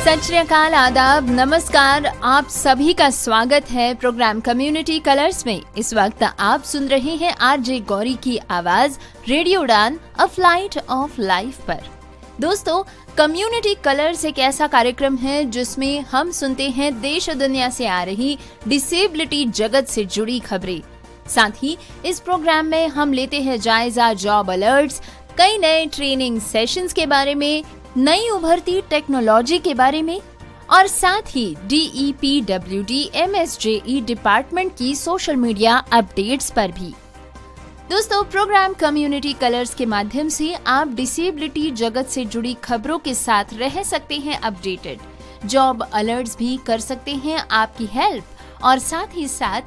सत श्री अकाल, आदाब, नमस्कार। आप सभी का स्वागत है प्रोग्राम कम्युनिटी कलर्स में। इस वक्त आप सुन रहे हैं आरजे गौरी की आवाज रेडियो उड़ान अ फ्लाइट ऑफ लाइफ पर। दोस्तों, कम्युनिटी कलर्स एक ऐसा कार्यक्रम है जिसमें हम सुनते हैं देश और दुनिया से आ रही डिसेबिलिटी जगत से जुड़ी खबरें। साथ ही इस प्रोग्राम में हम लेते हैं जायजा जॉब अलर्ट्स, कई नए ट्रेनिंग सेशंस के बारे में, नई उभरती टेक्नोलॉजी के बारे में और साथ ही DEPWD MSJE डिपार्टमेंट की सोशल मीडिया अपडेट्स पर भी। दोस्तों, प्रोग्राम कम्युनिटी कलर्स के माध्यम से आप डिसेबिलिटी जगत से जुड़ी खबरों के साथ रह सकते हैं अपडेटेड, जॉब अलर्ट्स भी कर सकते हैं आपकी हेल्प और साथ ही साथ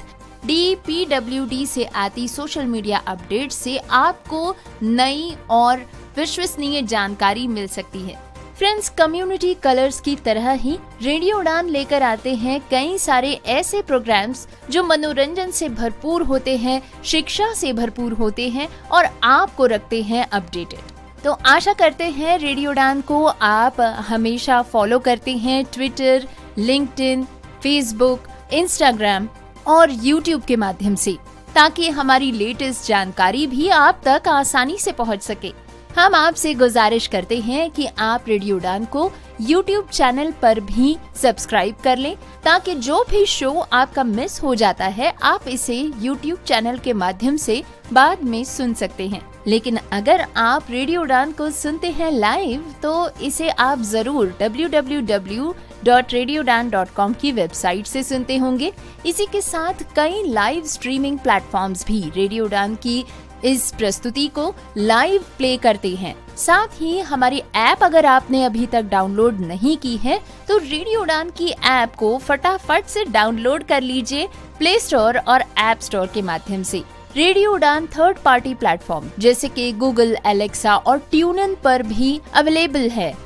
DEPWD से आती सोशल मीडिया अपडेट से आपको नई और विश्वसनीय जानकारी मिल सकती है। फ्रेंड्स, कम्युनिटी कलर्स की तरह ही रेडियो उड़ान लेकर आते हैं कई सारे ऐसे प्रोग्राम्स जो मनोरंजन से भरपूर होते हैं, शिक्षा से भरपूर होते हैं और आपको रखते हैं अपडेटेड। तो आशा करते हैं रेडियो उड़ान को आप हमेशा फॉलो करते हैं ट्विटर, लिंक्डइन, फेसबुक, इंस्टाग्राम और यूट्यूब के माध्यम से, ताकि हमारी लेटेस्ट जानकारी भी आप तक आसानी से पहुंच सके। हम आपसे गुजारिश करते हैं कि आप रेडियो उड़ान को यूट्यूब चैनल पर भी सब्सक्राइब कर लें, ताकि जो भी शो आपका मिस हो जाता है आप इसे यूट्यूब चैनल के माध्यम से बाद में सुन सकते हैं। लेकिन अगर आप रेडियो उड़ान को सुनते हैं लाइव तो इसे आप जरूर www.radioudan.com की वेबसाइट से सुनते होंगे। इसी के साथ कई लाइव स्ट्रीमिंग प्लेटफॉर्म्स भी रेडियो उड़ान की इस प्रस्तुति को लाइव प्ले करते हैं। साथ ही हमारी ऐप अगर आपने अभी तक डाउनलोड नहीं की है तो रेडियो उड़ान की ऐप को फटाफट से डाउनलोड कर लीजिए प्ले स्टोर और ऐप स्टोर के माध्यम से। रेडियो उड़ान थर्ड पार्टी प्लेटफॉर्म जैसे कि गूगल, एलेक्सा और ट्यूनइन पर भी अवेलेबल है,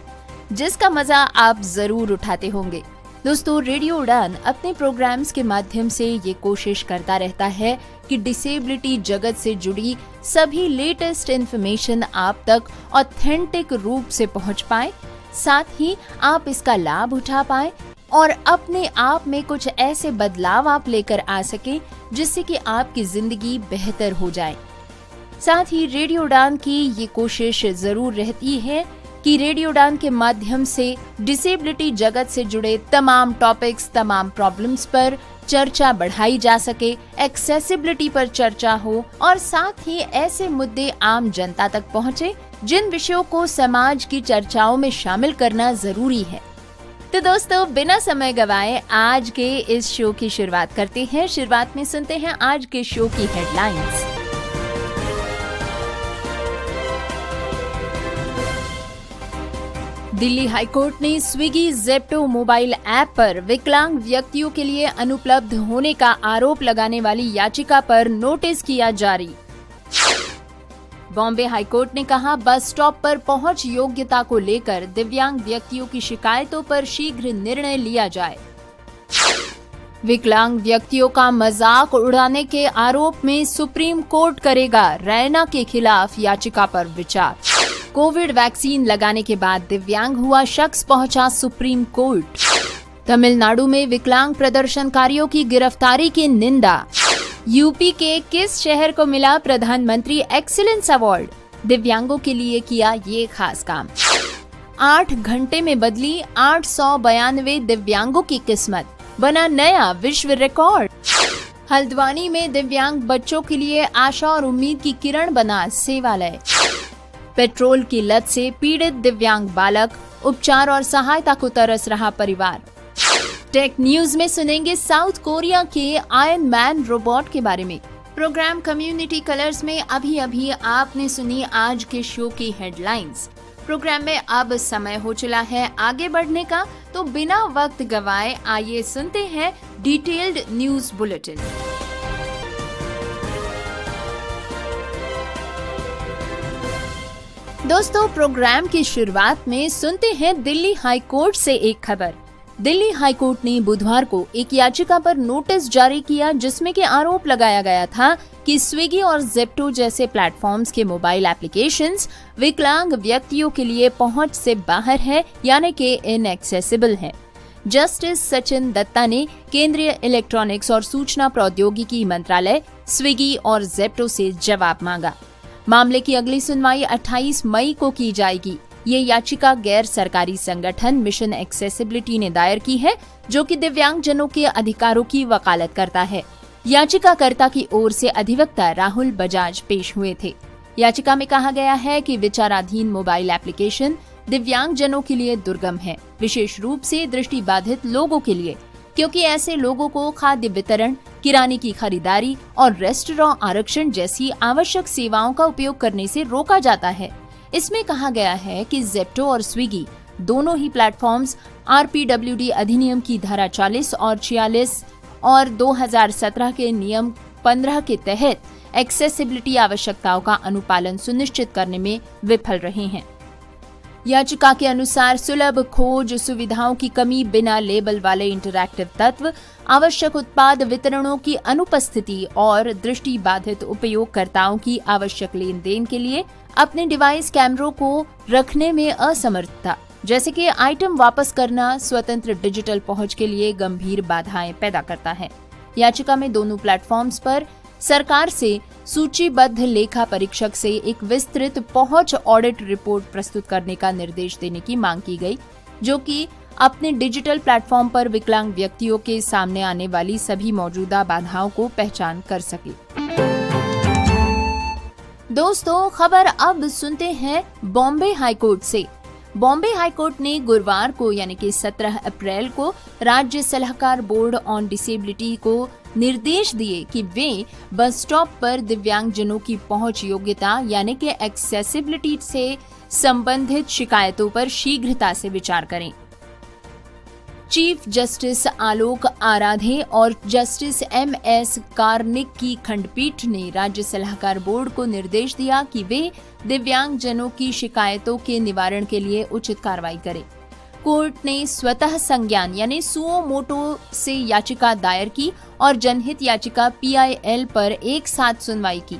जिसका मजा आप जरूर उठाते होंगे। दोस्तों, रेडियो उड़ान अपने प्रोग्राम्स के माध्यम से ये कोशिश करता रहता है कि डिसेबिलिटी जगत से जुड़ी सभी लेटेस्ट इन्फॉर्मेशन आप तक ऑथेंटिक रूप से पहुंच पाए, साथ ही आप इसका लाभ उठा पाए और अपने आप में कुछ ऐसे बदलाव आप लेकर आ सके जिससे कि आपकी जिंदगी बेहतर हो जाए। साथ ही रेडियो उड़ान की ये कोशिश जरूर रहती है कि रेडियो उड़ान के माध्यम से डिसेबिलिटी जगत से जुड़े तमाम टॉपिक्स, तमाम प्रॉब्लम्स पर चर्चा बढ़ाई जा सके, एक्सेसिबिलिटी पर चर्चा हो और साथ ही ऐसे मुद्दे आम जनता तक पहुंचे जिन विषयों को समाज की चर्चाओं में शामिल करना जरूरी है। तो दोस्तों, बिना समय गवाए आज के इस शो की शुरुआत करते हैं। शुरुआत में सुनते हैं आज के शो की हेडलाइंस। दिल्ली हाईकोर्ट ने स्विगी ज़ेप्टो मोबाइल ऐप पर विकलांग व्यक्तियों के लिए अनुपलब्ध होने का आरोप लगाने वाली याचिका पर नोटिस किया जारी। बॉम्बे हाईकोर्ट ने कहा, बस स्टॉप पर पहुंच योग्यता को लेकर दिव्यांग व्यक्तियों की शिकायतों पर शीघ्र निर्णय लिया जाए। विकलांग व्यक्तियों का मजाक उड़ाने के आरोप में सुप्रीम कोर्ट करेगा रैना के खिलाफ याचिका पर विचार। कोविड वैक्सीन लगाने के बाद दिव्यांग हुआ शख्स पहुंचा सुप्रीम कोर्ट। तमिलनाडु में विकलांग प्रदर्शनकारियों की गिरफ्तारी की निंदा। यूपी के किस शहर को मिला प्रधानमंत्री एक्सीलेंस अवार्ड? दिव्यांगों के लिए किया ये खास काम। 8 घंटे में बदली 892 दिव्यांगों की किस्मत, बना नया विश्व रिकॉर्ड। हल्द्वानी में दिव्यांग बच्चों के लिए आशा और उम्मीद की किरण बना सेवालय। पेट्रोल की लत से पीड़ित दिव्यांग बालक, उपचार और सहायता को तरस रहा परिवार। टेक न्यूज में सुनेंगे साउथ कोरिया के आयरन मैन रोबोट के बारे में। प्रोग्राम कम्युनिटी कलर्स में अभी आपने सुनी आज के शो की हेडलाइंस। प्रोग्राम में अब समय हो चला है आगे बढ़ने का, तो बिना वक्त गवाए आइए सुनते हैं डिटेल्ड न्यूज बुलेटिन। दोस्तों, प्रोग्राम की शुरुआत में सुनते हैं दिल्ली हाई कोर्ट से एक खबर। दिल्ली हाईकोर्ट ने बुधवार को एक याचिका पर नोटिस जारी किया जिसमें कि आरोप लगाया गया था कि स्विगी और जेप्टो जैसे प्लेटफॉर्म्स के मोबाइल एप्लीकेशंस विकलांग व्यक्तियों के लिए पहुंच से बाहर है, यानी कि इनएक्सेसिबल है। जस्टिस सचिन दत्ता ने केंद्रीय इलेक्ट्रॉनिक्स और सूचना प्रौद्योगिकी मंत्रालय स्विगी और जेप्टो से जवाब मांगा। मामले की अगली सुनवाई 28 मई को की जाएगी। ये याचिका गैर सरकारी संगठन मिशन एक्सेसिबिलिटी ने दायर की है, जो कि दिव्यांगजनों के अधिकारों की वकालत करता है। याचिकाकर्ता की ओर से अधिवक्ता राहुल बजाज पेश हुए थे। याचिका में कहा गया है कि विचाराधीन मोबाइल एप्लीकेशन दिव्यांगजनों के लिए दुर्गम है, विशेष रूप से दृष्टिबाधित लोगों के लिए, क्योंकि ऐसे लोगों को खाद्य वितरण, किराने की खरीदारी और रेस्टोरेंट आरक्षण जैसी आवश्यक सेवाओं का उपयोग करने से रोका जाता है। इसमें कहा गया है कि जेप्टो और स्विगी दोनों ही प्लेटफॉर्म्स RPWD अधिनियम की धारा 40 और 46 और 2017 के नियम 15 के तहत एक्सेसिबिलिटी आवश्यकताओं का अनुपालन सुनिश्चित करने में विफल रहे हैं। याचिका के अनुसार सुलभ खोज सुविधाओं की कमी, बिना लेबल वाले इंटरैक्टिव तत्व, आवश्यक उत्पाद वितरणों की अनुपस्थिति और दृष्टिबाधित उपयोगकर्ताओं की आवश्यक लेन देन के लिए अपने डिवाइस कैमरों को रखने में असमर्थता, जैसे कि आइटम वापस करना, स्वतंत्र डिजिटल पहुंच के लिए गंभीर बाधाएं पैदा करता है। याचिका में दोनों प्लेटफॉर्म्स पर सरकार से सूचीबद्ध लेखा परीक्षक से एक विस्तृत पहुंच ऑडिट रिपोर्ट प्रस्तुत करने का निर्देश देने की मांग की गई, जो कि अपने डिजिटल प्लेटफॉर्म पर विकलांग व्यक्तियों के सामने आने वाली सभी मौजूदा बाधाओं को पहचान कर सके। दोस्तों, खबर अब सुनते हैं बॉम्बे हाईकोर्ट से। बॉम्बे हाईकोर्ट ने गुरुवार को यानी कि 17 अप्रैल को राज्य सलाहकार बोर्ड ऑन डिसेबिलिटी को निर्देश दिए कि वे बस स्टॉप पर दिव्यांगजनों की पहुंच योग्यता यानी कि एक्सेसिबिलिटी से संबंधित शिकायतों पर शीघ्रता से विचार करें। चीफ जस्टिस आलोक आराधे और जस्टिस MS कार्निक की खंडपीठ ने राज्य सलाहकार बोर्ड को निर्देश दिया कि वे दिव्यांगजनों की शिकायतों के निवारण के लिए उचित कार्रवाई करें। कोर्ट ने स्वतः संज्ञान यानी सुओ मोटो से याचिका दायर की और जनहित याचिका PIL पर एक साथ सुनवाई की।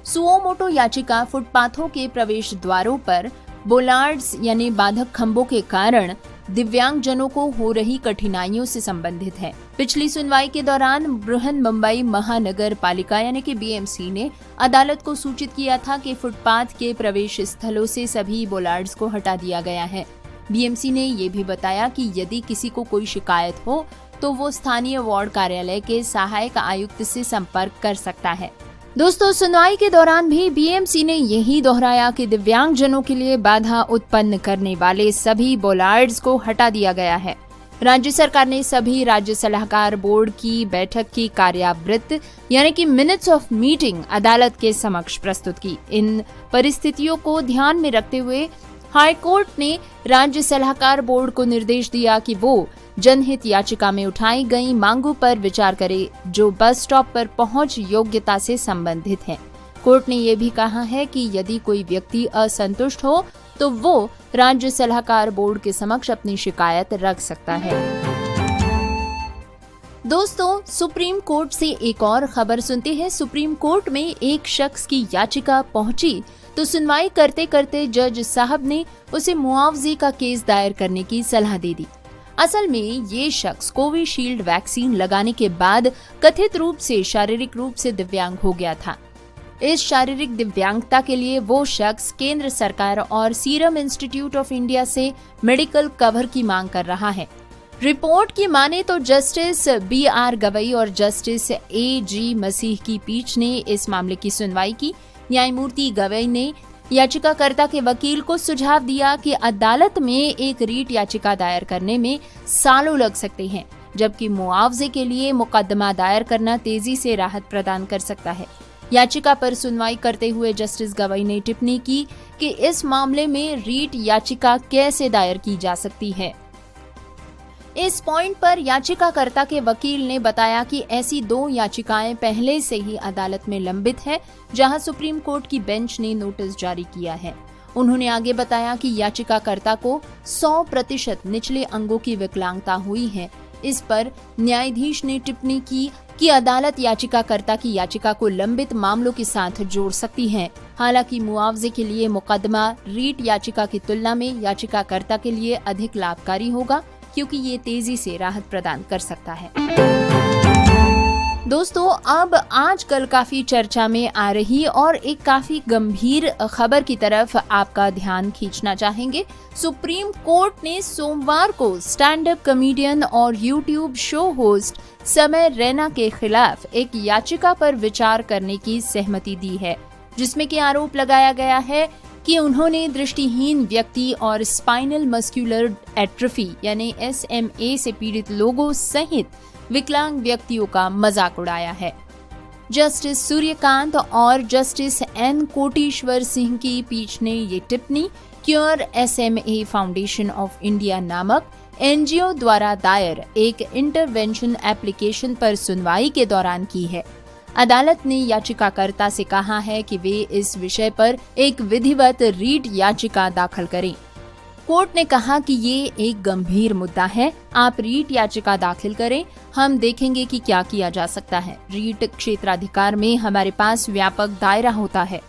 सुओ मोटो याचिका फुटपाथों के प्रवेश द्वारों पर बोलार्ड्स यानी बाधक खंभों के कारण दिव्यांगजनों को हो रही कठिनाइयों से संबंधित है। पिछली सुनवाई के दौरान बृहन मुंबई महानगर पालिका यानी कि BMC ने अदालत को सूचित किया था कि फुटपाथ के प्रवेश स्थलों से सभी बोलार्ड्स को हटा दिया गया है। BMC ने ये भी बताया कि यदि किसी को कोई शिकायत हो तो वो स्थानीय वार्ड कार्यालय के सहायक आयुक्त से संपर्क कर सकता है। दोस्तों, सुनवाई के दौरान भी BMC ने यही दोहराया कि दिव्यांगजनों के लिए बाधा उत्पन्न करने वाले सभी बोलार्ड्स को हटा दिया गया है। राज्य सरकार ने सभी राज्य सलाहकार बोर्ड की बैठक की कार्यावृत्त यानी कि मिनट्स ऑफ मीटिंग अदालत के समक्ष प्रस्तुत की। इन परिस्थितियों को ध्यान में रखते हुए हाईकोर्ट ने राज्य सलाहकार बोर्ड को निर्देश दिया कि वो जनहित याचिका में उठाई गई मांगों पर विचार करे जो बस स्टॉप पर पहुंच योग्यता से संबंधित है। कोर्ट ने ये भी कहा है कि यदि कोई व्यक्ति असंतुष्ट हो तो वो राज्य सलाहकार बोर्ड के समक्ष अपनी शिकायत रख सकता है। दोस्तों, सुप्रीम कोर्ट से एक और खबर सुनते हैं। सुप्रीम कोर्ट में एक शख्स की याचिका पहुंची तो सुनवाई करते करते जज साहब ने उसे मुआवजे का केस दायर करने की सलाह दे दी। असल में ये शख्स कोविशील्ड वैक्सीन लगाने के बाद कथित रूप से शारीरिक रूप से दिव्यांग हो गया था। इस शारीरिक दिव्यांगता के लिए वो शख्स केंद्र सरकार और सीरम इंस्टीट्यूट ऑफ इंडिया से मेडिकल कवर की मांग कर रहा है। रिपोर्ट की माने तो जस्टिस BR गवई और जस्टिस AG मसीह की पीठ ने इस मामले की सुनवाई की। न्यायमूर्ति गवई ने याचिकाकर्ता के वकील को सुझाव दिया कि अदालत में एक रीट याचिका दायर करने में सालों लग सकते हैं, जबकि मुआवजे के लिए मुकदमा दायर करना तेजी से राहत प्रदान कर सकता है। याचिका पर सुनवाई करते हुए जस्टिस गवई ने टिप्पणी की कि इस मामले में रीट याचिका कैसे दायर की जा सकती है। इस पॉइंट पर याचिकाकर्ता के वकील ने बताया कि ऐसी 2 याचिकाएं पहले से ही अदालत में लंबित है, जहां सुप्रीम कोर्ट की बेंच ने नोटिस जारी किया है। उन्होंने आगे बताया कि याचिकाकर्ता को 100% निचले अंगों की विकलांगता हुई है। इस पर न्यायाधीश ने टिप्पणी की कि अदालत याचिकाकर्ता की याचिका को लंबित मामलों के साथ जोड़ सकती है। हालांकि मुआवजे के लिए मुकदमा रीट याचिका की तुलना में याचिकाकर्ता के लिए अधिक लाभकारी होगा, क्योंकि ये तेजी से राहत प्रदान कर सकता है। दोस्तों, अब आजकल काफी चर्चा में आ रही और एक काफी गंभीर खबर की तरफ आपका ध्यान खींचना चाहेंगे। सुप्रीम कोर्ट ने सोमवार को स्टैंड अप कॉमेडियन और यूट्यूब शो होस्ट समय रैना के खिलाफ एक याचिका पर विचार करने की सहमति दी है, जिसमें कि आरोप लगाया गया है कि उन्होंने दृष्टिहीन व्यक्ति और स्पाइनल मस्कुलर एट्रोफी यानी SMA से पीड़ित लोगों सहित विकलांग व्यक्तियों का मजाक उड़ाया है। जस्टिस सूर्यकांत और जस्टिस N कोटेश्वर सिंह की पीठ ने ये टिप्पणी cure SMA foundation of India नामक NGO द्वारा दायर एक इंटरवेंशन एप्लीकेशन पर सुनवाई के दौरान की है। अदालत ने याचिकाकर्ता से कहा है कि वे इस विषय पर एक विधिवत रीट याचिका दाखिल करें। कोर्ट ने कहा कि ये एक गंभीर मुद्दा है, आप रीट याचिका दाखिल करें, हम देखेंगे कि क्या किया जा सकता है। रीट क्षेत्राधिकार में हमारे पास व्यापक दायरा होता है।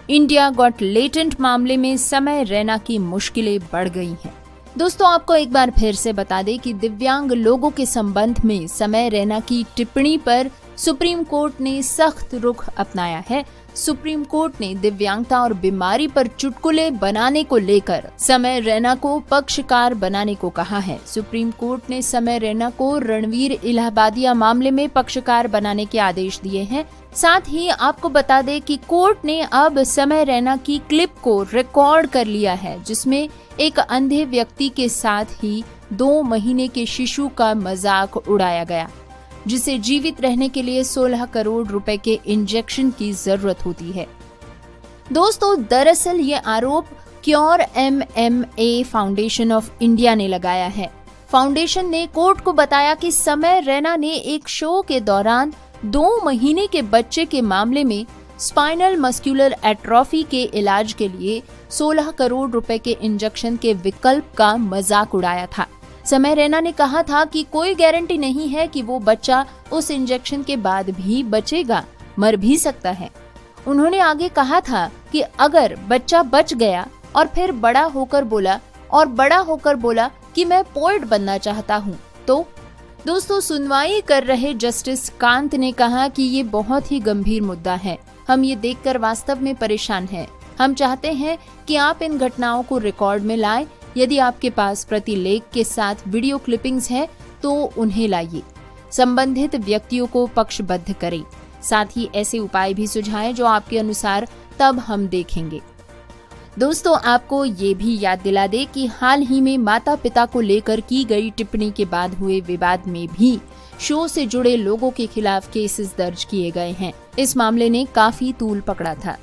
इंडिया गॉट लेटेंट मामले में समय रैना की मुश्किलें बढ़ गई हैं। दोस्तों, आपको एक बार फिर से बता दें कि दिव्यांग लोगों के संबंध में समय रैना की टिप्पणी पर सुप्रीम कोर्ट ने सख्त रुख अपनाया है। सुप्रीम कोर्ट ने दिव्यांगता और बीमारी पर चुटकुले बनाने को लेकर समय रैना को पक्षकार बनाने को कहा है। सुप्रीम कोर्ट ने समय रैना को रणवीर इलाहाबादिया मामले में पक्षकार बनाने के आदेश दिए हैं। साथ ही आपको बता दें कि कोर्ट ने अब समय रैना की क्लिप को रिकॉर्ड कर लिया है, जिसमें एक अंधे व्यक्ति के साथ ही 2 महीने के शिशु का मजाक उड़ाया गया, जिसे जीवित रहने के लिए 16 करोड़ रुपए के इंजेक्शन की जरूरत होती है। दोस्तों, दरअसल ये आरोप cure MMA foundation of India ने लगाया है। फाउंडेशन ने कोर्ट को बताया कि समय रैना ने एक शो के दौरान 2 महीने के बच्चे के मामले में स्पाइनल मस्कुलर एट्रोफी के इलाज के लिए 16 करोड़ रुपए के इंजेक्शन के विकल्प का मजाक उड़ाया था। समय रैना ने कहा था कि कोई गारंटी नहीं है कि वो बच्चा उस इंजेक्शन के बाद भी बचेगा, मर भी सकता है। उन्होंने आगे कहा था कि अगर बच्चा बच गया और फिर बड़ा होकर बोला कि मैं पोएट बनना चाहता हूँ, तो दोस्तों, सुनवाई कर रहे जस्टिस कांत ने कहा कि ये बहुत ही गंभीर मुद्दा है। हम ये देखकर वास्तव में परेशान हैं। हम चाहते हैं कि आप इन घटनाओं को रिकॉर्ड में लाएं। यदि आपके पास प्रतिलेख के साथ वीडियो क्लिपिंग्स हैं, तो उन्हें लाइए। संबंधित व्यक्तियों को पक्षबद्ध करें। साथ ही ऐसे उपाय भी सुझाएं जो आपके अनुसार तब हम देखेंगे। दोस्तों, आपको ये भी याद दिला दे कि हाल ही में माता पिता को लेकर की गई टिप्पणी के बाद हुए विवाद में भी शो से जुड़े लोगों के खिलाफ केसेस दर्ज किए गए हैं। इस मामले ने काफी तूल पकड़ा था।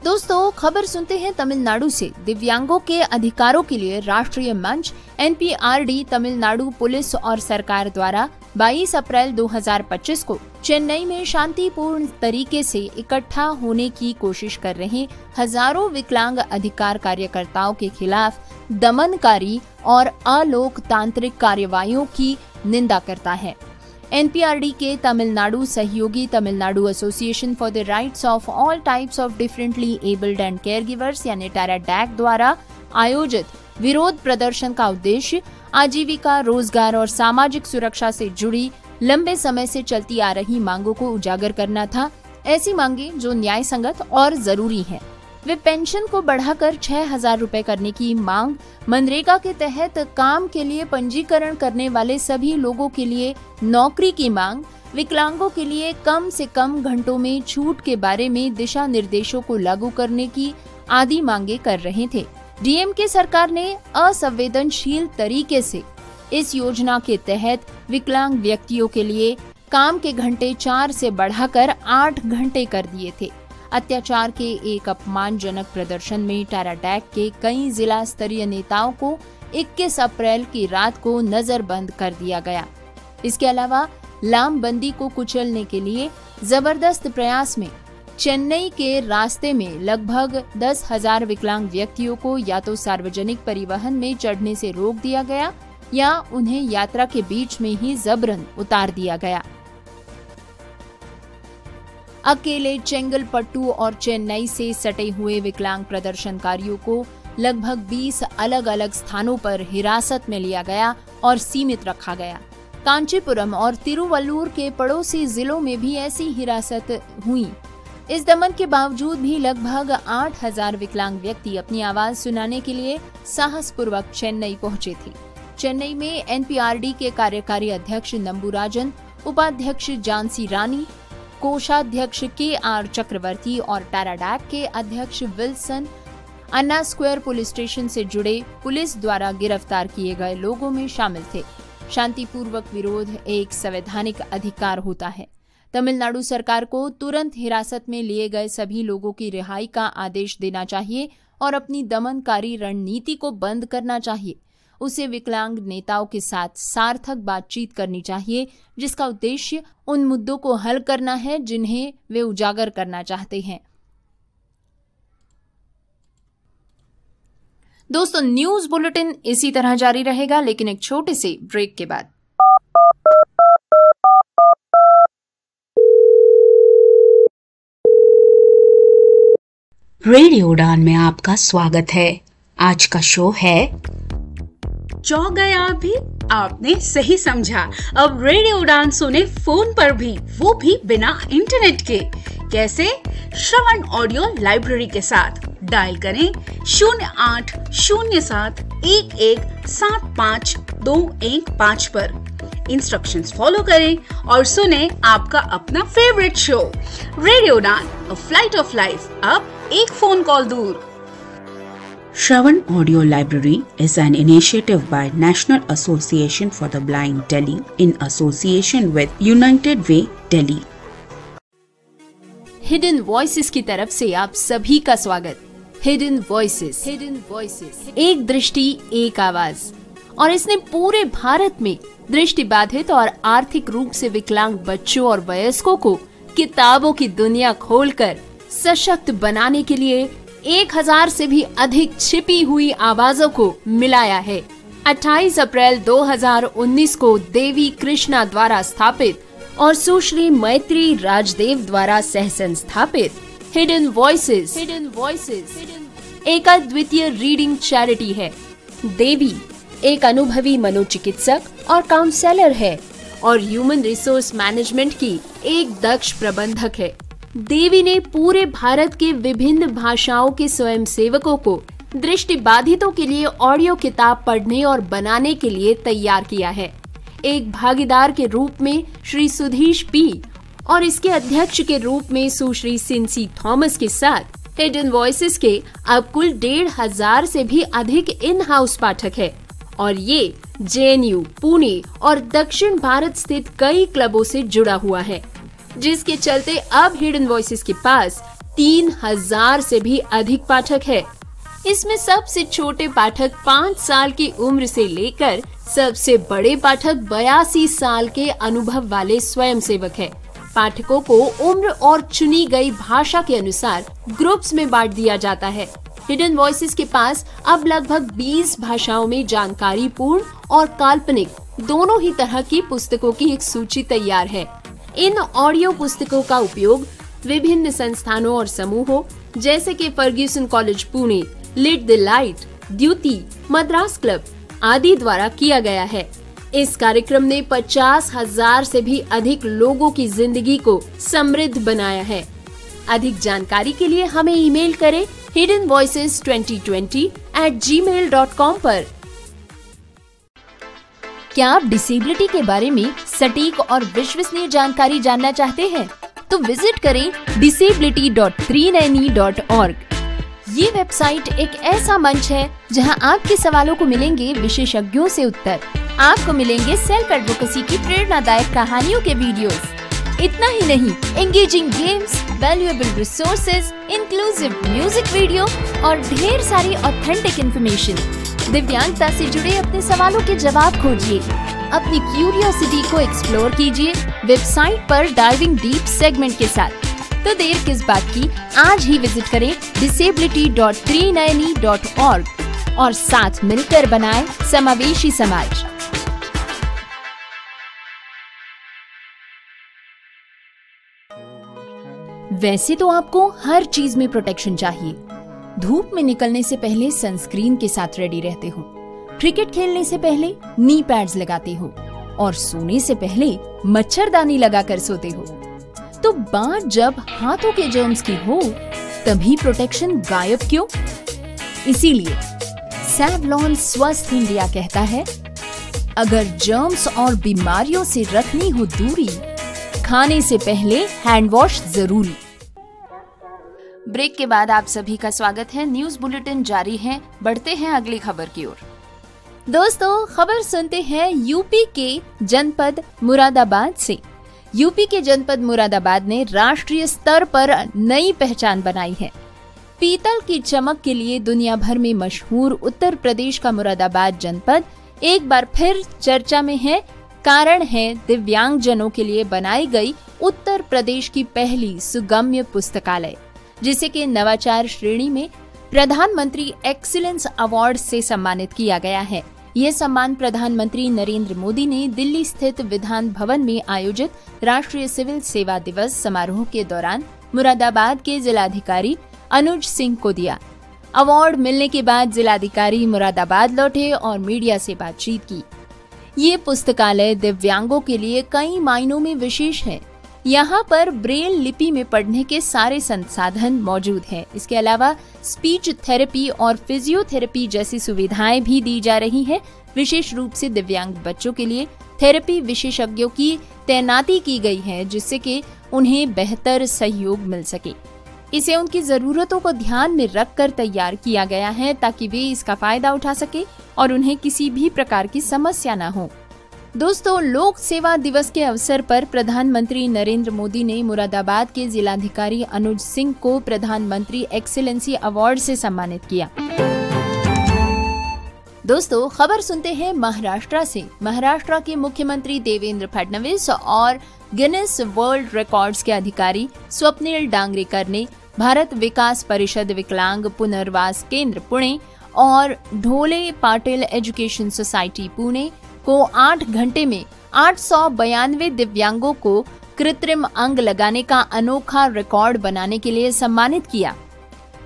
दोस्तों, खबर सुनते हैं तमिलनाडु से। दिव्यांगों के अधिकारों के लिए राष्ट्रीय मंच NPRD तमिलनाडु पुलिस और सरकार द्वारा 22 अप्रैल 2025 को चेन्नई में शांतिपूर्ण तरीके से इकट्ठा होने की कोशिश कर रहे हजारों विकलांग अधिकार कार्यकर्ताओं के खिलाफ दमनकारी और अलोकतांत्रिक कार्यवाहियों की निंदा करता है। NPRD के तमिलनाडु सहयोगी Tamil Nadu association for the rights of all types of differently abled and caregivers यानी TARADAC द्वारा आयोजित विरोध प्रदर्शन का उद्देश्य आजीविका, रोजगार और सामाजिक सुरक्षा से जुड़ी लंबे समय से चलती आ रही मांगों को उजागर करना था। ऐसी मांगे जो न्याय संगत और जरूरी है। वे पेंशन को बढ़ाकर 6,000 रुपए करने की मांग, मनरेगा के तहत काम के लिए पंजीकरण करने वाले सभी लोगों के लिए नौकरी की मांग, विकलांगों के लिए कम से कम घंटों में छूट के बारे में दिशा निर्देशों को लागू करने की आदि मांगे कर रहे थे। DMK सरकार ने असंवेदनशील तरीके से इस योजना के तहत विकलांग व्यक्तियों के लिए काम के घंटे 4 से बढ़ाकर 8 घंटे कर दिए थे। अत्याचार के एक अपमानजनक प्रदर्शन में TARADAC के कई जिला स्तरीय नेताओं को 21 अप्रैल की रात को नजरबंद कर दिया गया। इसके अलावा लामबंदी को कुचलने के लिए जबरदस्त प्रयास में चेन्नई के रास्ते में लगभग 10,000 विकलांग व्यक्तियों को या तो सार्वजनिक परिवहन में चढ़ने से रोक दिया गया या उन्हें यात्रा के बीच में ही जबरन उतार दिया गया। अकेले चेंगलपट्टू और चेन्नई से सटे हुए विकलांग प्रदर्शनकारियों को लगभग 20 अलग अलग स्थानों पर हिरासत में लिया गया और सीमित रखा गया। कांचीपुरम और तिरुवल्लुर के पड़ोसी जिलों में भी ऐसी हिरासत हुई। इस दमन के बावजूद भी लगभग 8,000 विकलांग व्यक्ति अपनी आवाज सुनाने के लिए साहसपूर्वक चेन्नई पहुंचे थे। चेन्नई में एनपीआरडी के कार्यकारी अध्यक्ष नंबुराजन, उपाध्यक्ष झांसी रानी, कोषाध्यक्ष के.आर. चक्रवर्ती और टैराडैक के अध्यक्ष विल्सन, अन्ना स्क्वायर पुलिस स्टेशन से जुड़े पुलिस द्वारा गिरफ्तार किए गए लोगों में शामिल थे। शांतिपूर्वक विरोध एक संवैधानिक अधिकार होता है। तमिलनाडु सरकार को तुरंत हिरासत में लिए गए सभी लोगों की रिहाई का आदेश देना चाहिए और अपनी दमनकारी रणनीति को बंद करना चाहिए। उसे विकलांग नेताओं के साथ सार्थक बातचीत करनी चाहिए, जिसका उद्देश्य उन मुद्दों को हल करना है जिन्हें वे उजागर करना चाहते हैं। दोस्तों, न्यूज बुलेटिन इसी तरह जारी रहेगा, लेकिन एक छोटे से ब्रेक के बाद। रेडियो उड़ान में आपका स्वागत है। आज का शो है चौंक गए आप भी? आपने सही समझा। अब रेडियो उड़ान सुने फोन पर भी, वो भी बिना इंटरनेट के। कैसे? श्रवण ऑडियो लाइब्रेरी के साथ। डायल करें 0807117525 पर। इंस्ट्रक्शंस फॉलो करें और सुने आपका अपना फेवरेट शो रेडियो उड़ान, अ फ्लाइट ऑफ लाइफ, अब एक फोन कॉल दूर। Shravan Audio Library is an initiative by National Association for the Blind Delhi in association with United Way Delhi. Hidden voices की तरफ से आप सभी का स्वागत। हिडन वॉइसेस, एक दृष्टि एक आवाज, और इसने पूरे भारत में दृष्टिबाधित और आर्थिक रूप से विकलांग बच्चों और वयस्कों को किताबों की दुनिया खोलकर सशक्त बनाने के लिए 1,000 से भी अधिक छिपी हुई आवाजों को मिलाया है। 28 अप्रैल 2019 को देवी कृष्णा द्वारा स्थापित और सुश्री मैत्री राजदेव द्वारा सह संस्थापित हिडन वॉइसेस एक अद्वितीय रीडिंग चैरिटी है। देवी एक अनुभवी मनोचिकित्सक और काउंसलर है और ह्यूमन रिसोर्स मैनेजमेंट की एक दक्ष प्रबंधक है। देवी ने पूरे भारत के विभिन्न भाषाओं के स्वयंसेवकों को दृष्टिबाधितों के लिए ऑडियो किताब पढ़ने और बनाने के लिए तैयार किया है। एक भागीदार के रूप में श्री सुधीश पी और इसके अध्यक्ष के रूप में सुश्री सिंसी थॉमस के साथ हिडन वॉइसेस के अब कुल 1,500 से भी अधिक इन हाउस पाठक है और ये JNU, पुणे और दक्षिण भारत स्थित कई क्लबों से जुड़ा हुआ है, जिसके चलते अब हिडन वॉइसेस के पास 3,000 से भी अधिक पाठक है। इसमें सबसे छोटे पाठक 5 साल की उम्र से लेकर सबसे बड़े पाठक 82 साल के अनुभव वाले स्वयंसेवक है। पाठकों को उम्र और चुनी गई भाषा के अनुसार ग्रुप्स में बांट दिया जाता है। हिडन वॉइसेस के पास अब लगभग 20 भाषाओं में जानकारी पूर्ण और काल्पनिक दोनों ही तरह की पुस्तकों की एक सूची तैयार है। इन ऑडियो पुस्तकों का उपयोग विभिन्न संस्थानों और समूहों जैसे कि Fergusson college Pune, lit the light, Dyuti, Madras club आदि द्वारा किया गया है। इस कार्यक्रम ने 50,000 से भी अधिक लोगों की जिंदगी को समृद्ध बनाया है। अधिक जानकारी के लिए हमें ईमेल करें hiddenvoices2020@gmail.com पर। क्या आप डिसेबिलिटी के बारे में सटीक और विश्वसनीय जानकारी जानना चाहते हैं? तो विजिट करें disability.390.org। ये वेबसाइट एक ऐसा मंच है जहां आपके सवालों को मिलेंगे विशेषज्ञों से उत्तर। आपको मिलेंगे सेल्फ एडवोकेसी की प्रेरणादायक कहानियों के वीडियोस। इतना ही नहीं, engaging games, valuable resources, inclusive music video और ढेर सारी ऑथेंटिक इंफॉर्मेशन। दिव्यांगता से जुड़े अपने सवालों के जवाब खोजिए, अपनी क्यूरियोसिटी को एक्सप्लोर कीजिए वेबसाइट पर डाइविंग डीप सेगमेंट के साथ। तो देर किस बात की, आज ही विजिट करें disability.390.org और साथ मिलकर बनाएं समावेशी समाज। वैसे तो आपको हर चीज में प्रोटेक्शन चाहिए। धूप में निकलने से पहले सनस्क्रीन के साथ रेडी रहते हो, क्रिकेट खेलने से पहले नी पैड्स लगाते हो और सोने से पहले मच्छरदानी लगाकर सोते हो। तो बात जब हाथों के जर्म्स की हो तभी प्रोटेक्शन गायब क्यों? इसीलिए सेवलॉन स्वस्थ इंडिया कहता है, अगर जर्म्स और बीमारियों से रखनी हो दूरी, खाने से पहले हैंड वॉश जरूरी। ब्रेक के बाद आप सभी का स्वागत है। न्यूज बुलेटिन जारी है, बढ़ते हैं अगली खबर की ओर। दोस्तों, खबर सुनते हैं यूपी के जनपद मुरादाबाद से। यूपी के जनपद मुरादाबाद ने राष्ट्रीय स्तर पर नई पहचान बनाई है। पीतल की चमक के लिए दुनिया भर में मशहूर उत्तर प्रदेश का मुरादाबाद जनपद एक बार फिर चर्चा में है। कारण है दिव्यांगजनों के लिए बनाई गई उत्तर प्रदेश की पहली सुगम्य पुस्तकालय, जिसे के नवाचार श्रेणी में प्रधानमंत्री एक्सीलेंस अवार्ड से सम्मानित किया गया है। ये सम्मान प्रधानमंत्री नरेंद्र मोदी ने दिल्ली स्थित विधान भवन में आयोजित राष्ट्रीय सिविल सेवा दिवस समारोह के दौरान मुरादाबाद के जिलाधिकारी अनुज सिंह को दिया। अवार्ड मिलने के बाद जिलाधिकारी मुरादाबाद लौटे और मीडिया से बातचीत की। ये पुस्तकालय दिव्यांगों के लिए कई मायनों में विशेष है। यहाँ पर ब्रेल लिपि में पढ़ने के सारे संसाधन मौजूद हैं। इसके अलावा स्पीच थेरेपी और फिजियोथेरेपी जैसी सुविधाएं भी दी जा रही हैं। विशेष रूप से दिव्यांग बच्चों के लिए थेरेपी विशेषज्ञों की तैनाती की गई है, जिससे कि उन्हें बेहतर सहयोग मिल सके। इसे उनकी जरूरतों को ध्यान में रखकर तैयार किया गया है, ताकि वे इसका फायदा उठा सके और उन्हें किसी भी प्रकार की समस्या न हो। दोस्तों, लोक सेवा दिवस के अवसर पर प्रधानमंत्री नरेंद्र मोदी ने मुरादाबाद के जिलाधिकारी अनुज सिंह को प्रधानमंत्री एक्सीलेंसी अवार्ड से सम्मानित किया। दोस्तों, खबर सुनते हैं महाराष्ट्र से। महाराष्ट्र के मुख्यमंत्री देवेंद्र फडणवीस और गिनेस वर्ल्ड रिकॉर्ड्स के अधिकारी स्वप्निल डांगरेकर ने भारत विकास परिषद विकलांग पुनर्वास केंद्र पुणे और ढोले पाटिल एजुकेशन सोसाइटी पुणे को 8 घंटे में 892 दिव्यांगों को कृत्रिम अंग लगाने का अनोखा रिकॉर्ड बनाने के लिए सम्मानित किया।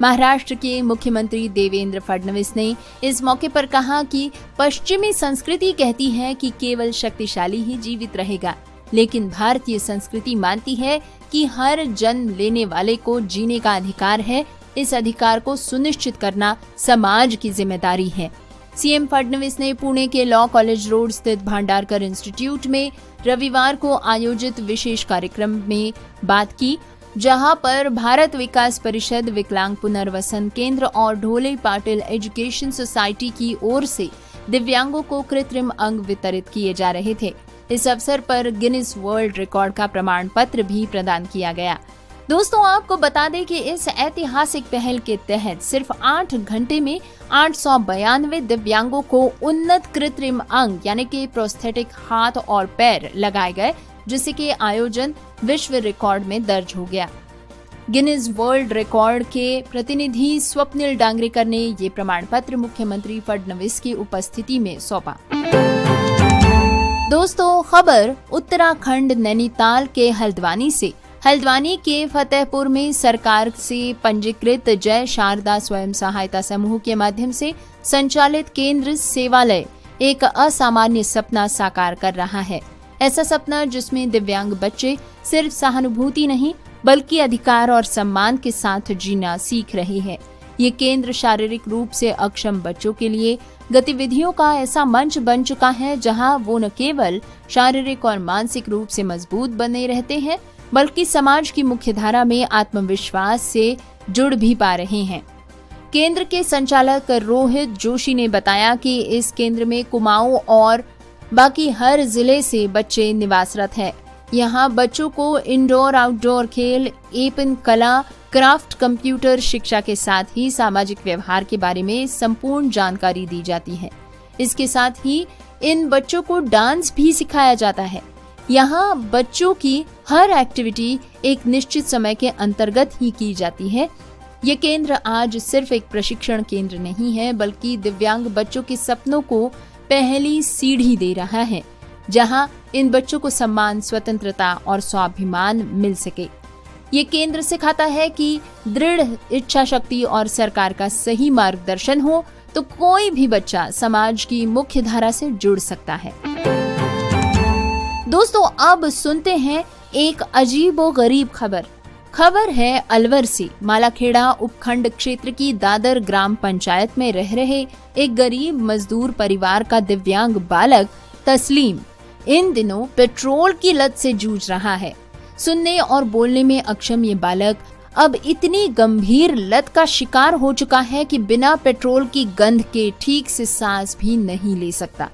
महाराष्ट्र के मुख्यमंत्री देवेंद्र फडणवीस ने इस मौके पर कहा कि पश्चिमी संस्कृति कहती है कि केवल शक्तिशाली ही जीवित रहेगा, लेकिन भारतीय संस्कृति मानती है कि हर जन्म लेने वाले को जीने का अधिकार है। इस अधिकार को सुनिश्चित करना समाज की जिम्मेदारी है। सीएम फडणवीस ने पुणे के लॉ कॉलेज रोड स्थित भांडारकर इंस्टीट्यूट में रविवार को आयोजित विशेष कार्यक्रम में बात की, जहां पर भारत विकास परिषद विकलांग पुनर्वसन केंद्र और ढोले पाटिल एजुकेशन सोसाइटी की ओर से दिव्यांगों को कृत्रिम अंग वितरित किए जा रहे थे। इस अवसर पर गिनीज वर्ल्ड रिकॉर्ड का प्रमाण पत्र भी प्रदान किया गया। दोस्तों, आपको बता दें कि इस ऐतिहासिक पहल के तहत सिर्फ 8 घंटे में 892 दिव्यांगों को उन्नत कृत्रिम अंग यानी कि प्रोस्थेटिक हाथ और पैर लगाए गए, जिससे कि आयोजन विश्व रिकॉर्ड में दर्ज हो गया। गिनीज वर्ल्ड रिकॉर्ड के प्रतिनिधि स्वप्निल डांगरेकर ने ये प्रमाण पत्र मुख्यमंत्री फडणवीस की उपस्थिति में सौंपा। दोस्तों, खबर उत्तराखंड नैनीताल के हल्द्वानी से। हल्द्वानी के फतेहपुर में सरकार से पंजीकृत जय शारदा स्वयं सहायता समूह के माध्यम से संचालित केंद्र सेवालय एक असामान्य सपना साकार कर रहा है। ऐसा सपना जिसमें दिव्यांग बच्चे सिर्फ सहानुभूति नहीं बल्कि अधिकार और सम्मान के साथ जीना सीख रहे हैं। ये केंद्र शारीरिक रूप से अक्षम बच्चों के लिए गतिविधियों का ऐसा मंच बन चुका है, जहां वो न केवल शारीरिक और मानसिक रूप से मजबूत बने रहते हैं बल्कि समाज की मुख्यधारा में आत्मविश्वास से जुड़ भी पा रहे हैं। केंद्र के संचालक रोहित जोशी ने बताया कि इस केंद्र में कुमाऊं और बाकी हर जिले से बच्चे निवासरत हैं। यहाँ बच्चों को इंडोर आउटडोर खेल, एपन कला, क्राफ्ट, कंप्यूटर शिक्षा के साथ ही सामाजिक व्यवहार के बारे में संपूर्ण जानकारी दी जाती है। इसके साथ ही इन बच्चों को डांस भी सिखाया जाता है। यहाँ बच्चों की हर एक्टिविटी एक निश्चित समय के अंतर्गत ही की जाती है। ये केंद्र आज सिर्फ एक प्रशिक्षण केंद्र नहीं है, बल्कि दिव्यांग बच्चों के सपनों को पहली सीढ़ी दे रहा है, जहाँ इन बच्चों को सम्मान, स्वतंत्रता और स्वाभिमान मिल सके। ये केंद्र सिखाता है कि दृढ़ इच्छा शक्ति और सरकार का सही मार्गदर्शन हो तो कोई भी बच्चा समाज की मुख्य धारा से जुड़ सकता है। दोस्तों, अब सुनते हैं एक अजीबोगरीब खबर है अलवर से। मालाखेड़ा उपखंड क्षेत्र की दादर ग्राम पंचायत में रह रहे एक गरीब मजदूर परिवार का दिव्यांग बालक तस्लीम इन दिनों पेट्रोल की लत से जूझ रहा है। सुनने और बोलने में अक्षम ये बालक अब इतनी गंभीर लत का शिकार हो चुका है कि बिना पेट्रोल की गंध के ठीक से सांस भी नहीं ले सकता।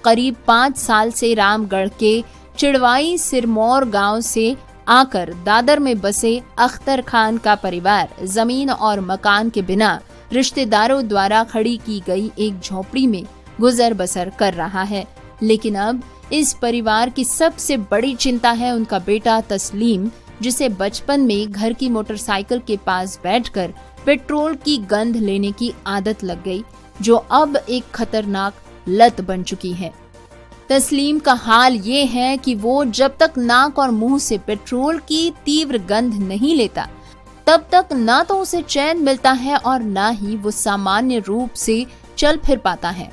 करीब 5 साल से रामगढ़ के चिड़वाई सिरमौर गांव से आकर दादर में बसे अख्तर खान का परिवार जमीन और मकान के बिना रिश्तेदारों द्वारा खड़ी की गई एक झोपड़ी में गुजर बसर कर रहा है। लेकिन अब इस परिवार की सबसे बड़ी चिंता है उनका बेटा तस्लीम, जिसे बचपन में घर की मोटरसाइकिल के पास बैठकर पेट्रोल की गंध लेने की आदत लग गई, जो अब एक खतरनाक लत बन चुकी है। तस्लीम का हाल ये है कि वो जब तक नाक और मुंह से पेट्रोल की तीव्र गंध नहीं लेता, तब तक ना तो उसे चैन मिलता है और ना ही वो सामान्य रूप से चल फिर पाता है।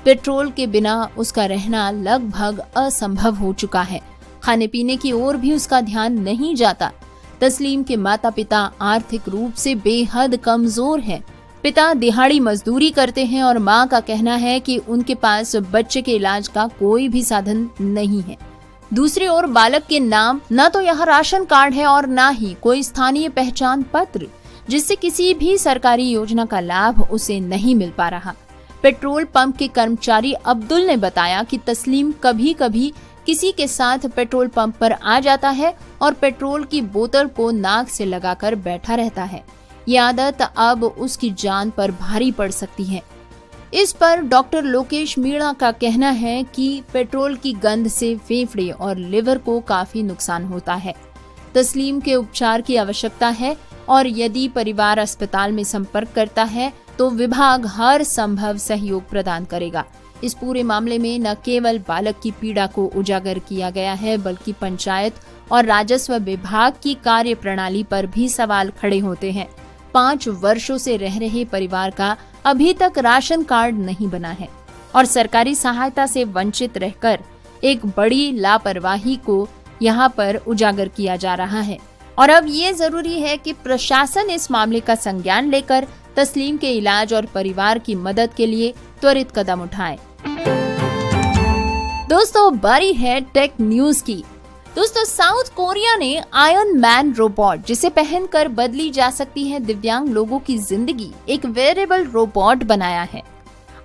पेट्रोल के बिना उसका रहना लगभग असंभव हो चुका है। खाने पीने की ओर भी उसका ध्यान नहीं जाता। तस्लीम के माता पिता आर्थिक रूप से बेहद कमजोर हैं। पिता दिहाड़ी मजदूरी करते हैं और माँ का कहना है कि उनके पास बच्चे के इलाज का कोई भी साधन नहीं है। दूसरी ओर बालक के नाम न तो यहाँ राशन कार्ड है और न ही कोई स्थानीय पहचान पत्र, जिससे किसी भी सरकारी योजना का लाभ उसे नहीं मिल पा रहा। पेट्रोल पंप के कर्मचारी अब्दुल ने बताया कि तस्लीम कभी कभी किसी के साथ पेट्रोल पंप पर आ जाता है और पेट्रोल की बोतल को नाक से लगाकर बैठा रहता है। ये आदत अब उसकी जान पर भारी पड़ सकती है। इस पर डॉक्टर लोकेश मीणा का कहना है कि पेट्रोल की गंध से फेफड़े और लिवर को काफी नुकसान होता है। तस्लीम के उपचार की आवश्यकता है और यदि परिवार अस्पताल में संपर्क करता है तो विभाग हर संभव सहयोग प्रदान करेगा। इस पूरे मामले में न केवल बालक की पीड़ा को उजागर किया गया है, बल्कि पंचायत और राजस्व विभाग की कार्य प्रणाली पर भी सवाल खड़े होते हैं। 5 वर्षों से रह रहे परिवार का अभी तक राशन कार्ड नहीं बना है और सरकारी सहायता से वंचित रहकर एक बड़ी लापरवाही को यहाँ पर उजागर किया जा रहा है। और अब ये जरूरी है कि प्रशासन इस मामले का संज्ञान लेकर तस्लीम के इलाज और परिवार की मदद के लिए त्वरित कदम उठाए। दोस्तों, बारी है टेक न्यूज की। दोस्तों, साउथ कोरिया ने आयरन मैन रोबोट, जिसे पहनकर बदली जा सकती है दिव्यांग लोगों की जिंदगी, एक वेयरेबल रोबोट बनाया है।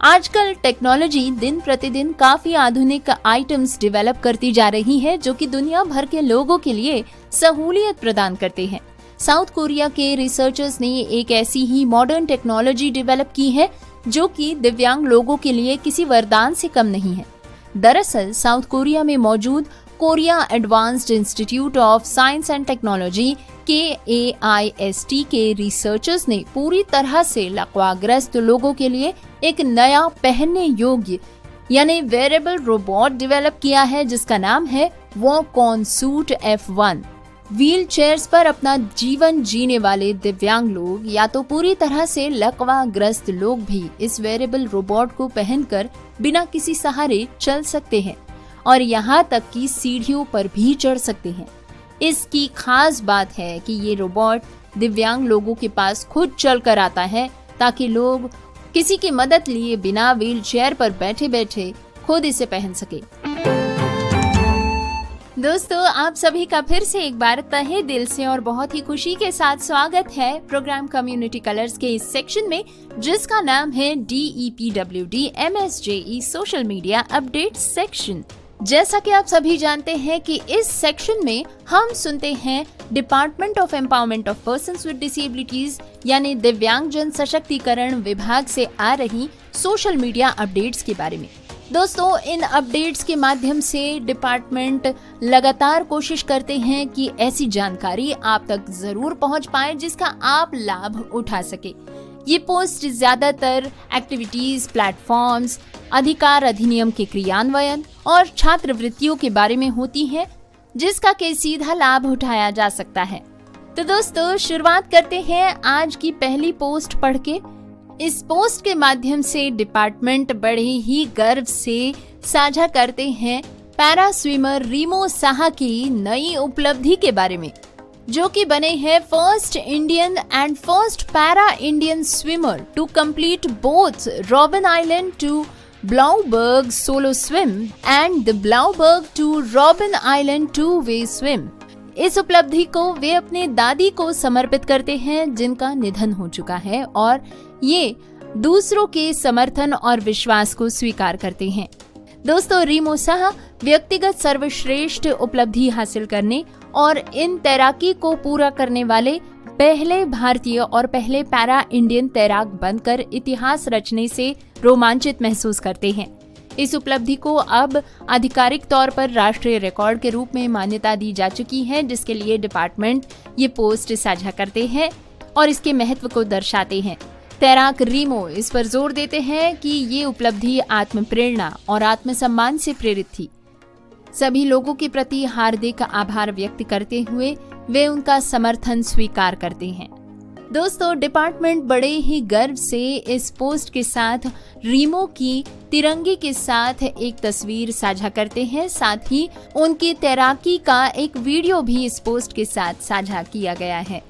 आजकल टेक्नोलॉजी दिन प्रतिदिन काफी आधुनिक आइटम्स डेवलप करती जा रही है, जो कि दुनिया भर के लोगों के लिए सहूलियत प्रदान करते हैं। साउथ कोरिया के रिसर्चर्स ने एक ऐसी ही मॉडर्न टेक्नोलॉजी डेवलप की है जो कि दिव्यांग लोगों के लिए किसी वरदान से कम नहीं है। दरअसल साउथ कोरिया में मौजूद Korea advanced institute of science and technology KAIST के रिसर्चर्स ने पूरी तरह से लकवाग्रस्त लोगों के लिए एक नया पहनने योग्य यानी वेयरेबल रोबोट डेवलप किया है, जिसका नाम है walk-on suit F1। Wheel chairs पर अपना जीवन जीने वाले दिव्यांग लोग या तो पूरी तरह से लकवाग्रस्त लोग भी इस वेयरेबल रोबोट को पहनकर बिना किसी सहारे चल सकते हैं और यहाँ तक कि सीढ़ियों पर भी चढ़ सकते हैं। इसकी खास बात है कि ये रोबोट दिव्यांग लोगों के पास खुद चल कर आता है, ताकि लोग किसी की मदद लिए बिना व्हील चेयर पर बैठे बैठे खुद इसे पहन सके। दोस्तों, आप सभी का फिर से एक बार तहे दिल से और बहुत ही खुशी के साथ स्वागत है प्रोग्राम कम्युनिटी कलर्स के इस सेक्शन में, जिसका नाम है DEPWD MSJE social media update section. जैसा कि आप सभी जानते हैं कि इस सेक्शन में हम सुनते हैं department of empowerment of persons with disabilities यानी दिव्यांग जन सशक्तिकरण विभाग से आ रही सोशल मीडिया अपडेट्स के बारे में। दोस्तों, इन अपडेट्स के माध्यम से डिपार्टमेंट लगातार कोशिश करते हैं कि ऐसी जानकारी आप तक जरूर पहुंच पाए जिसका आप लाभ उठा सके। ये पोस्ट ज्यादातर एक्टिविटीज, प्लेटफॉर्म्स, अधिकार अधिनियम के क्रियान्वयन और छात्रवृत्तियों के बारे में होती है जिसका के सीधा लाभ उठाया जा सकता है। तो दोस्तों, शुरुआत करते हैं आज की पहली पोस्ट पढ़ के। इस पोस्ट के माध्यम से डिपार्टमेंट बड़े ही गर्व से साझा करते हैं पैरा स्विमर रीमो साहा की नई उपलब्धि के बारे में, जो कि बने हैं first Indian and first para Indian swimmer to complete both Robben Island to Blouberg solo swim and the Blouberg to Robben Island two way swim. इस उपलब्धि को वे अपने दादी को समर्पित करते हैं जिनका निधन हो चुका है, और ये दूसरों के समर्थन और विश्वास को स्वीकार करते हैं। दोस्तों, रीमो साहा व्यक्तिगत सर्वश्रेष्ठ उपलब्धि हासिल करने और इन तैराकी को पूरा करने वाले पहले भारतीय और पहले पैरा इंडियन तैराक बनकर इतिहास रचने से रोमांचित महसूस करते हैं। इस उपलब्धि को अब आधिकारिक तौर पर राष्ट्रीय रिकॉर्ड के रूप में मान्यता दी जा चुकी है, जिसके लिए डिपार्टमेंट ये पोस्ट साझा करते हैं और इसके महत्व को दर्शाते हैं। तैराक रीमो इस पर जोर देते हैं कि ये उपलब्धि आत्म प्रेरणा और आत्मसम्मान से प्रेरित थी। सभी लोगों के प्रति हार्दिक आभार व्यक्त करते हुए वे उनका समर्थन स्वीकार करते हैं। दोस्तों, डिपार्टमेंट बड़े ही गर्व से इस पोस्ट के साथ रीमो की तिरंगे के साथ एक तस्वीर साझा करते हैं। साथ ही उनकी तैराकी का एक वीडियो भी इस पोस्ट के साथ साझा किया गया है।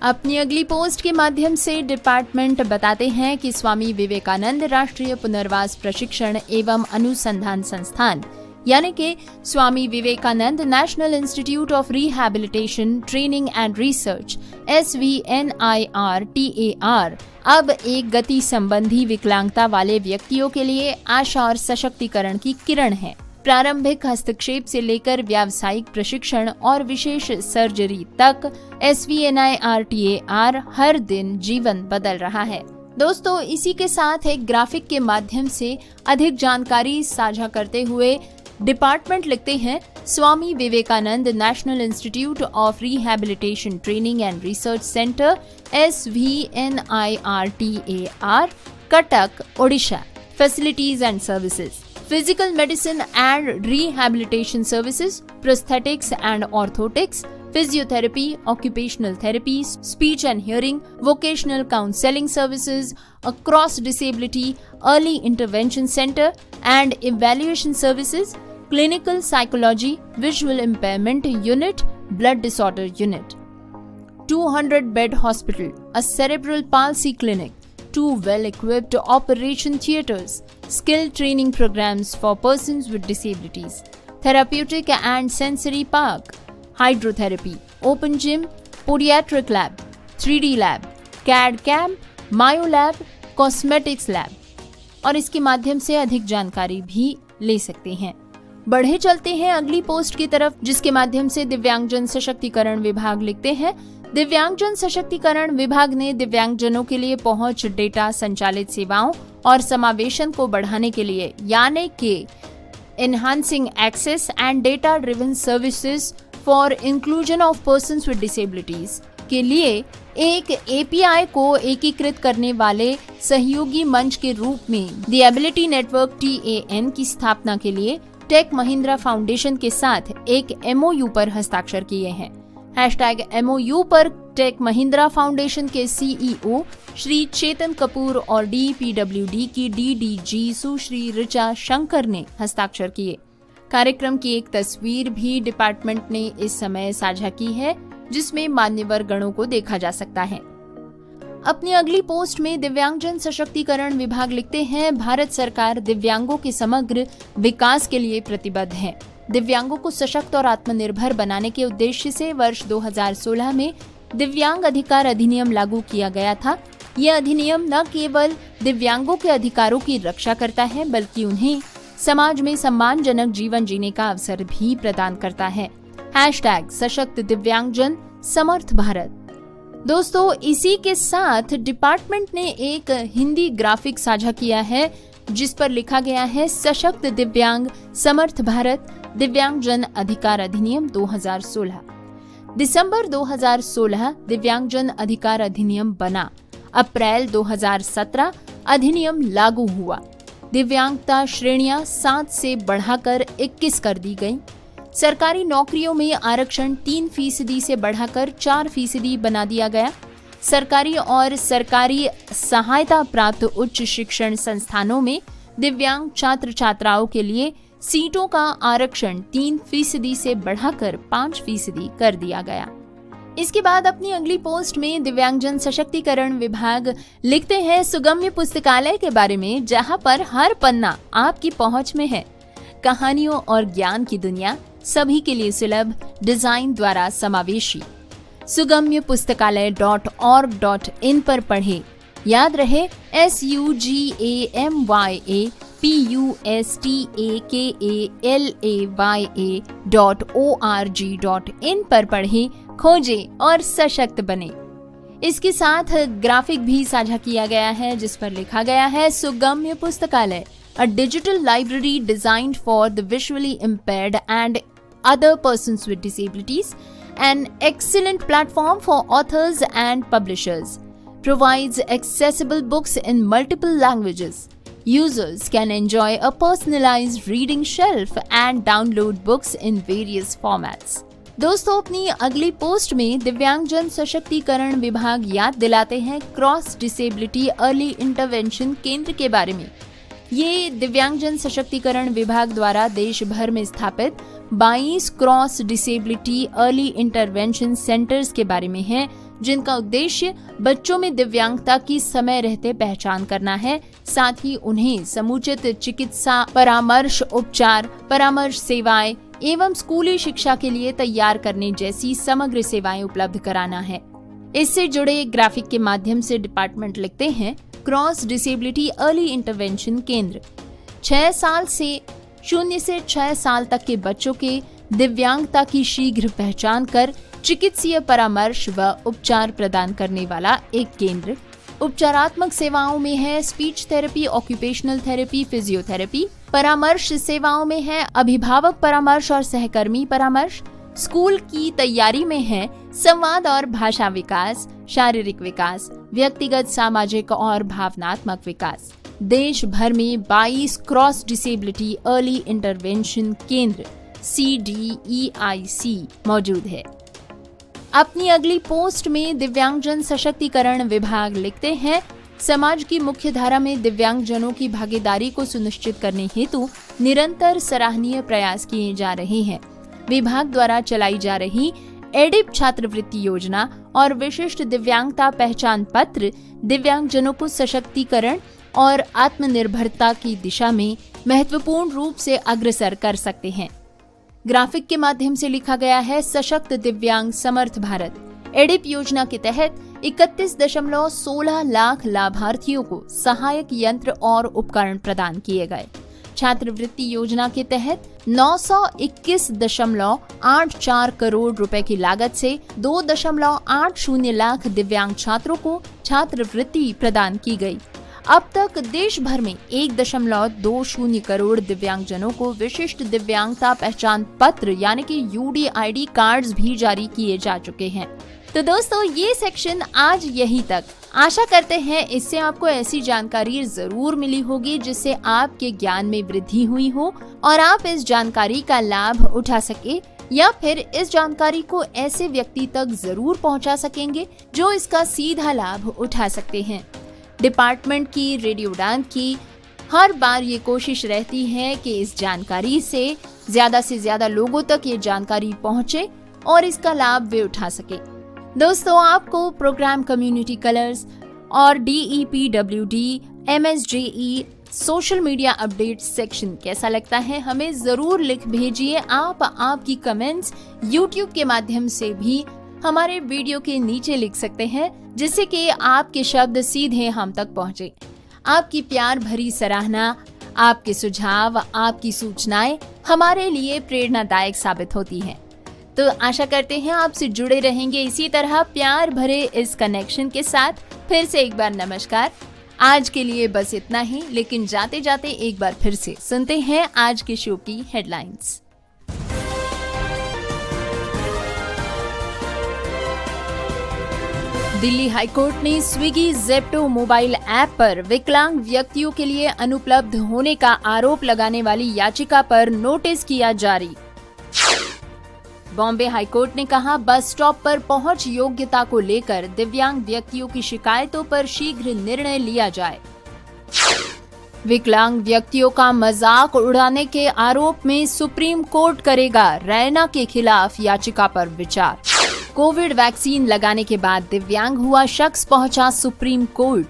अपनी अगली पोस्ट के माध्यम से डिपार्टमेंट बताते हैं कि स्वामी विवेकानंद राष्ट्रीय पुनर्वास प्रशिक्षण एवं अनुसंधान संस्थान यानी कि Swami Vivekananda national institute of rehabilitation training and research SVNIRTAR अब एक गति संबंधी विकलांगता वाले व्यक्तियों के लिए आशा और सशक्तिकरण की किरण है। प्रारंभिक हस्तक्षेप से लेकर व्यावसायिक प्रशिक्षण और विशेष सर्जरी तक SVNIRTAR हर दिन जीवन बदल रहा है। दोस्तों, इसी के साथ एक ग्राफिक के माध्यम से अधिक जानकारी साझा करते हुए डिपार्टमेंट लिखते हैं, Swami Vivekananda national institute of rehabilitation training and research centre SVNIRTAR Cuttack, Odisha. Facilities and services: physical medicine and rehabilitation services, prosthetics and orthotics, physiotherapy, occupational therapy, speech and hearing, vocational counseling services, a cross disability early intervention center and evaluation services, clinical psychology, visual impairment unit, blood disorder unit, 200-bed hospital, a cerebral palsy clinic, 2 well-equipped operation theaters, skill training programs for persons with disabilities, therapeutic and sensory park, hydrotherapy, open gym, podiatric lab, 3D lab, CAD CAM, Myo lab, cosmetics lab। और इसके माध्यम से अधिक जानकारी भी ले सकते हैं। बढ़े चलते हैं अगली पोस्ट की तरफ, जिसके माध्यम से दिव्यांगजन सशक्तिकरण विभाग लिखते हैं, दिव्यांगजन सशक्तिकरण विभाग ने दिव्यांगजनों के लिए पहुंच डेटा संचालित सेवाओं और समावेशन को बढ़ाने के लिए यानी कि enhancing access and data driven services for inclusion of persons with disabilities के लिए एक API को एकीकृत करने वाले सहयोगी मंच के रूप में द एबिलिटी नेटवर्क TAN की स्थापना के लिए टेक महिंद्रा फाउंडेशन के साथ एक MOU पर हस्ताक्षर किए हैं। #MOU पर टेक महिंद्रा फाउंडेशन के CEO श्री चेतन कपूर और DPWD की DDG सुश्री ऋचा शंकर ने हस्ताक्षर किए। कार्यक्रम की एक तस्वीर भी डिपार्टमेंट ने इस समय साझा की है, जिसमें मान्यवर गणों को देखा जा सकता है। अपनी अगली पोस्ट में दिव्यांगजन सशक्तिकरण विभाग लिखते हैं, भारत सरकार दिव्यांगों के समग्र विकास के लिए प्रतिबद्ध है। दिव्यांगों को सशक्त और आत्मनिर्भर बनाने के उद्देश्य से वर्ष 2016 में दिव्यांग अधिकार अधिनियम लागू किया गया था। यह अधिनियम न केवल दिव्यांगों के अधिकारों की रक्षा करता है, बल्कि उन्हें समाज में सम्मानजनक जीवन जीने का अवसर भी प्रदान करता है। #सशक्त दिव्यांगजन समर्थ भारत। दोस्तों, इसी के साथ डिपार्टमेंट ने एक हिंदी ग्राफिक साझा किया है, जिस पर लिखा गया है सशक्त दिव्यांग समर्थ भारत दिव्यांग जन अधिकार अधिनियम 2016। दिसंबर 2016 दिव्यांग जन अधिकार अधिनियम बना। अप्रैल 2017 अधिनियम लागू हुआ। दिव्यांगता श्रेणियां 7 से बढ़ाकर 21 कर दी गईं। सरकारी नौकरियों में आरक्षण 3% से बढ़ाकर 4% बना दिया गया। सरकारी और सरकारी सहायता प्राप्त उच्च शिक्षण संस्थानों में दिव्यांग छात्र छात्राओं के लिए सीटों का आरक्षण 3% से बढ़ाकर 5% कर दिया गया। इसके बाद अपनी अगली पोस्ट में दिव्यांगजन सशक्तिकरण विभाग लिखते हैं सुगम्य पुस्तकालय के बारे में, जहां पर हर पन्ना आपकी पहुंच में है। कहानियों और ज्ञान की दुनिया सभी के लिए सुलभ, डिजाइन द्वारा समावेशी। सुगम्य पुस्तकालय.org.in पर पढ़ें। याद रहे SUGAMYAPUSTAKALAYA.org.in पर पढ़ें, खोजें और सशक्त बने। इसके साथ ग्राफिक भी साझा किया गया है, जिस पर लिखा गया है सुगम्य पुस्तकालय, a digital library designed for the visually impaired and other persons with disabilities, an excellent platform for authors and publishers, provides accessible books in multiple languages. Users can enjoy a personalized reading shelf and download books in various formats. दोस्तों, अपनी अगली post में दिव्यांगजन सशक्तिकरण विभाग याद दिलाते हैं क्रॉस डिसेबिलिटी अर्ली इंटरवेंशन केंद्र के बारे में। ये दिव्यांगजन सशक्तिकरण विभाग द्वारा देश भर में स्थापित 22 cross disability early intervention centres के बारे में है, जिनका उद्देश्य बच्चों में दिव्यांगता की समय रहते पहचान करना है, साथ ही उन्हें समुचित चिकित्सा परामर्श, उपचार, परामर्श सेवाएं एवं स्कूली शिक्षा के लिए तैयार करने जैसी समग्र सेवाएं उपलब्ध कराना है। इससे जुड़े ग्राफिक के माध्यम से डिपार्टमेंट लिखते हैं क्रॉस डिसेबिलिटी अर्ली इंटरवेंशन केंद्र 0 से 6 साल तक के बच्चों के दिव्यांगता की शीघ्र पहचान कर चिकित्सीय परामर्श व उपचार प्रदान करने वाला एक केंद्र। उपचारात्मक सेवाओं में है speech therapy, occupational therapy, physiotherapy. परामर्श सेवाओं में है अभिभावक परामर्श और सहकर्मी परामर्श। स्कूल की तैयारी में है संवाद और भाषा विकास, शारीरिक विकास, व्यक्तिगत, सामाजिक और भावनात्मक विकास। देश भर में 22 क्रॉस डिसेबिलिटी अर्ली इंटरवेंशन केंद्र CDEIC मौजूद है। अपनी अगली पोस्ट में दिव्यांगजन सशक्तिकरण विभाग लिखते हैं समाज की मुख्य धारा में दिव्यांगजनों की भागीदारी को सुनिश्चित करने हेतु निरंतर सराहनीय प्रयास किए जा रहे हैं। विभाग द्वारा चलाई जा रही एडिप छात्रवृत्ति योजना और विशिष्ट दिव्यांगता पहचान पत्र दिव्यांगजनों को सशक्तिकरण और आत्मनिर्भरता की दिशा में महत्वपूर्ण रूप से अग्रसर कर सकते हैं। ग्राफिक के माध्यम से लिखा गया है सशक्त दिव्यांग समर्थ भारत। एडिप योजना के तहत 31.16 लाख लाभार्थियों को सहायक यंत्र और उपकरण प्रदान किए गए। छात्रवृत्ति योजना के तहत 921.84 करोड़ रुपए की लागत से 2.80 लाख दिव्यांग छात्रों को छात्रवृत्ति प्रदान की गई। अब तक देश भर में 1.20 करोड़ दिव्यांगजनों को विशिष्ट दिव्यांगता पहचान पत्र यानी कि UDID कार्ड्स भी जारी किए जा चुके हैं। तो दोस्तों, ये सेक्शन आज यहीं तक। आशा करते हैं इससे आपको ऐसी जानकारी जरूर मिली होगी जिससे आपके ज्ञान में वृद्धि हुई हो और आप इस जानकारी का लाभ उठा सके या फिर इस जानकारी को ऐसे व्यक्ति तक जरूर पहुंचा सकेंगे जो इसका सीधा लाभ उठा सकते हैं। डिपार्टमेंट की, रेडियो उड़ान की हर बार ये कोशिश रहती है कि इस जानकारी से ज्यादा लोगों तक ये जानकारी पहुंचे और इसका लाभ वे उठा सके। दोस्तों, आपको प्रोग्राम कम्युनिटी कलर्स और DEPWD MSJE social media update section कैसा लगता है हमें जरूर लिख भेजिए। आप आपकी कमेंट्स YouTube के माध्यम से भी हमारे वीडियो के नीचे लिख सकते हैं, जिससे कि आपके शब्द सीधे हम तक पहुंचे। आपकी प्यार भरी सराहना, आपके सुझाव, आपकी सूचनाएं हमारे लिए प्रेरणादायक साबित होती हैं। तो आशा करते हैं आपसे जुड़े रहेंगे इसी तरह प्यार भरे इस कनेक्शन के साथ। फिर से एक बार नमस्कार, आज के लिए बस इतना ही, लेकिन जाते जाते एक बार फिर से सुनते हैं आज के शो की हेडलाइंस। दिल्ली हाईकोर्ट ने स्विगी ज़ेप्टो मोबाइल ऐप पर विकलांग व्यक्तियों के लिए अनुपलब्ध होने का आरोप लगाने वाली याचिका पर नोटिस किया जारी। बॉम्बे हाईकोर्ट ने कहा, बस स्टॉप पर पहुंच योग्यता को लेकर दिव्यांग व्यक्तियों की शिकायतों पर शीघ्र निर्णय लिया जाए। विकलांग व्यक्तियों का मजाक उड़ाने के आरोप में सुप्रीम कोर्ट करेगा रैना के खिलाफ याचिका पर विचार। कोविड वैक्सीन लगाने के बाद दिव्यांग हुआ शख्स पहुंचा सुप्रीम कोर्ट।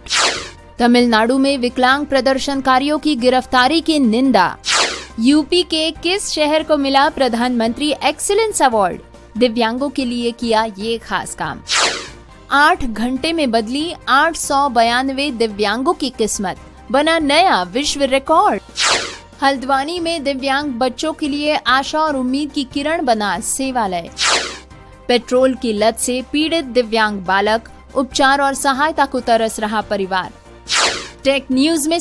तमिलनाडु में विकलांग प्रदर्शनकारियों की गिरफ्तारी की निंदा। यूपी के किस शहर को मिला प्रधानमंत्री एक्सीलेंस अवार्ड? दिव्यांगों के लिए किया ये खास काम। 8 घंटे में बदली 892 दिव्यांगों की किस्मत, बना नया विश्व रिकॉर्ड। हल्द्वानी में दिव्यांग बच्चों के लिए आशा और उम्मीद की किरण बना सेवालय। पेट्रोल की लत से पीड़ित दिव्यांग बालक, उपचार और सहायता को तरस रहा परिवार। टेक न्यूज में